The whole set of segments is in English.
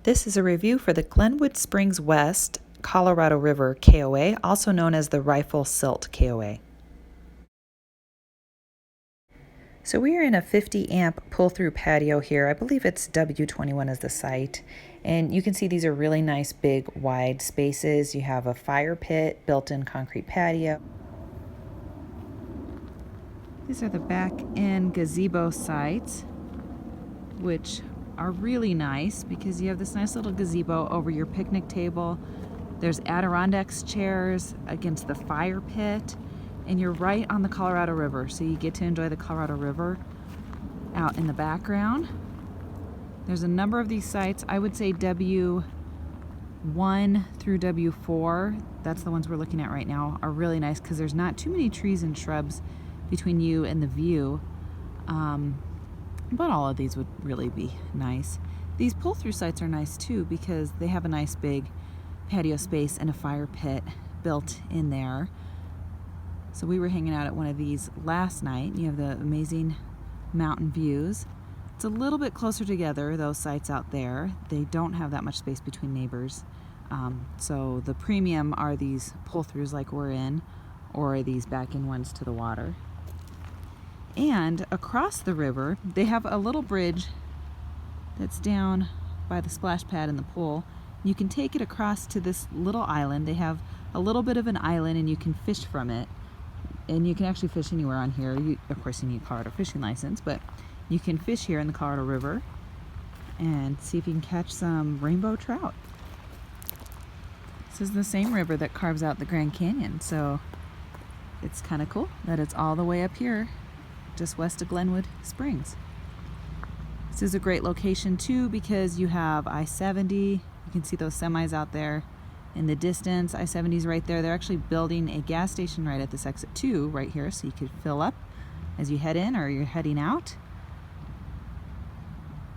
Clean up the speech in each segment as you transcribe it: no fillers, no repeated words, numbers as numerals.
This is a review for the Glenwood Springs West Colorado River KOA, also known as the Rifle Silt KOA. So we are in a 50 amp pull-through patio here. I believe it's W21 is the site. And you can see these are really nice, big, wide spaces. You have a fire pit, built-in concrete patio. These are the back-end gazebo sites, which are really nice because you have this nice little gazebo over your picnic table. There's Adirondacks chairs against the fire pit, and you're right on the Colorado River, so you get to enjoy the Colorado River out in the background. There's a number of these sites. I would say W1 through W4, that's the ones we're looking at right now, are really nice because there's not too many trees and shrubs between you and the view. But all of these would really be nice. These pull-through sites are nice too because they have a nice big patio space and a fire pit built in there. So we were hanging out at one of these last night. You have the amazing mountain views. It's a little bit closer together, those sites out there. They don't have that much space between neighbors. So the premium are these pull-throughs like we're in, or these back-in ones to the water. And across the river, they have a little bridge that's down by the splash pad in the pool. You can take it across to this little island. They have a little bit of an island and you can fish from it. And you can actually fish anywhere on here. Of course, you need a Colorado fishing license, but you can fish here in the Colorado River and see if you can catch some rainbow trout. This is the same river that carves out the Grand Canyon, so it's kind of cool that it's all the way up here just west of Glenwood Springs. This is a great location too because you have I-70. You can see those semis out there in the distance. I-70 is right there. They're actually building a gas station right at this exit too, right here, so you could fill up as you head in or you're heading out.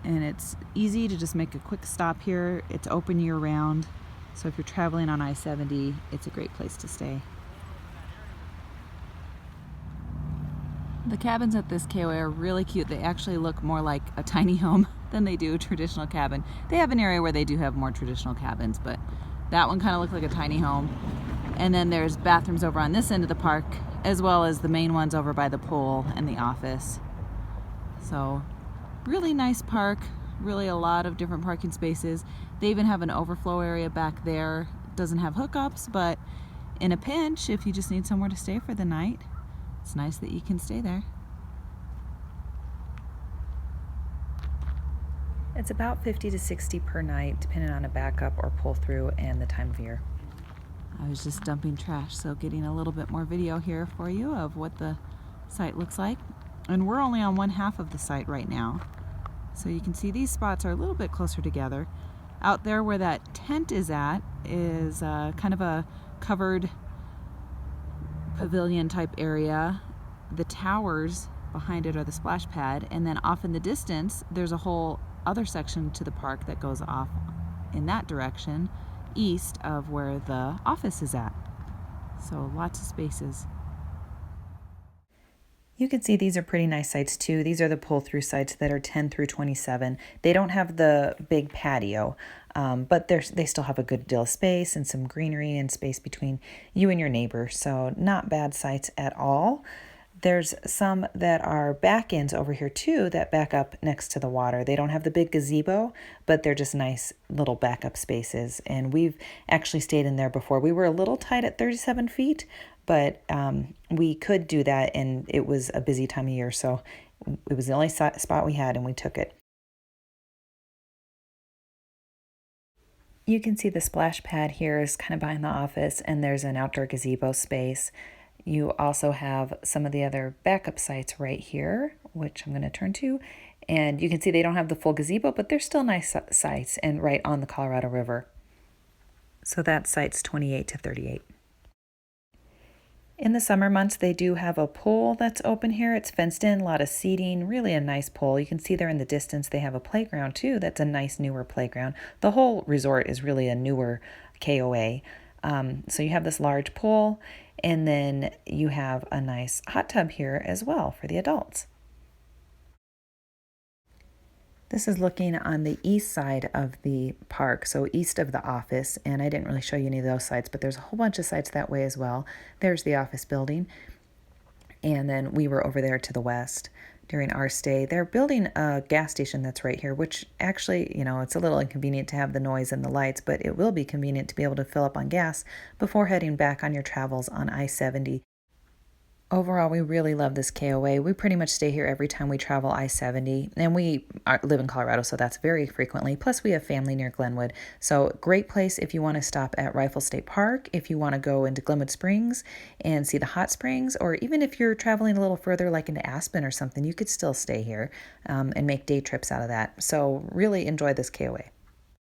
And it's easy to just make a quick stop here. It's open year round, so if you're traveling on I-70, it's a great place to stay. The cabins at this KOA are really cute. They actually look more like a tiny home than they do a traditional cabin. They have an area where they do have more traditional cabins, but that one kind of looked like a tiny home. And then there's bathrooms over on this end of the park, as well as the main ones over by the pool and the office. So really nice park, really a lot of different parking spaces. They even have an overflow area back there. It doesn't have hookups, but in a pinch, if you just need somewhere to stay for the night, it's nice that you can stay there. It's about 50 to 60 per night, depending on a backup or pull through and the time of year. I was just dumping trash, so getting a little bit more video here for you of what the site looks like. And we're only on one half of the site right now. So you can see these spots are a little bit closer together. Out there where that tent is at is kind of a covered pavilion type area. The towers behind it are the splash pad, and then off in the distance there's a whole other section to the park that goes off in that direction east of where the office is at. So lots of spaces. You can see these are pretty nice sites too. These are the pull-through sites that are 10 through 27. They don't have the big patio, but they still have a good deal of space and some greenery and space between you and your neighbor. So not bad sites at all. There's some that are back ends over here too that back up next to the water. They don't have the big gazebo, but they're just nice little backup spaces. And we've actually stayed in there before. We were a little tight at 37 feet, but we could do that, and it was a busy time of year, so it was the only spot we had, and we took it. You can see the splash pad here is kind of behind the office, and there's an outdoor gazebo space. You also have some of the other backup sites right here, which I'm going to turn to, and you can see they don't have the full gazebo, but they're still nice sites and right on the Colorado River. So that site's 28 to 38. In the summer months, they do have a pool that's open here. It's fenced in, a lot of seating, really a nice pool. You can see there in the distance they have a playground too. That's a nice newer playground. The whole resort is really a newer KOA. So you have this large pool, and then you have a nice hot tub here as well for the adults. This is looking on the east side of the park, so east of the office, and I didn't really show you any of those sites, but there's a whole bunch of sites that way as well. There's the office building, and then we were over there to the west during our stay. They're building a gas station that's right here, which actually, it's a little inconvenient to have the noise and the lights, but it will be convenient to be able to fill up on gas before heading back on your travels on I-70. Overall, we really love this KOA. We pretty much stay here every time we travel I-70, and we live in Colorado, so that's very frequently. Plus, we have family near Glenwood, so great place if you want to stop at Rifle State Park, if you want to go into Glenwood Springs and see the hot springs, or even if you're traveling a little further, like into Aspen or something, you could still stay here and make day trips out of that. So really enjoy this KOA.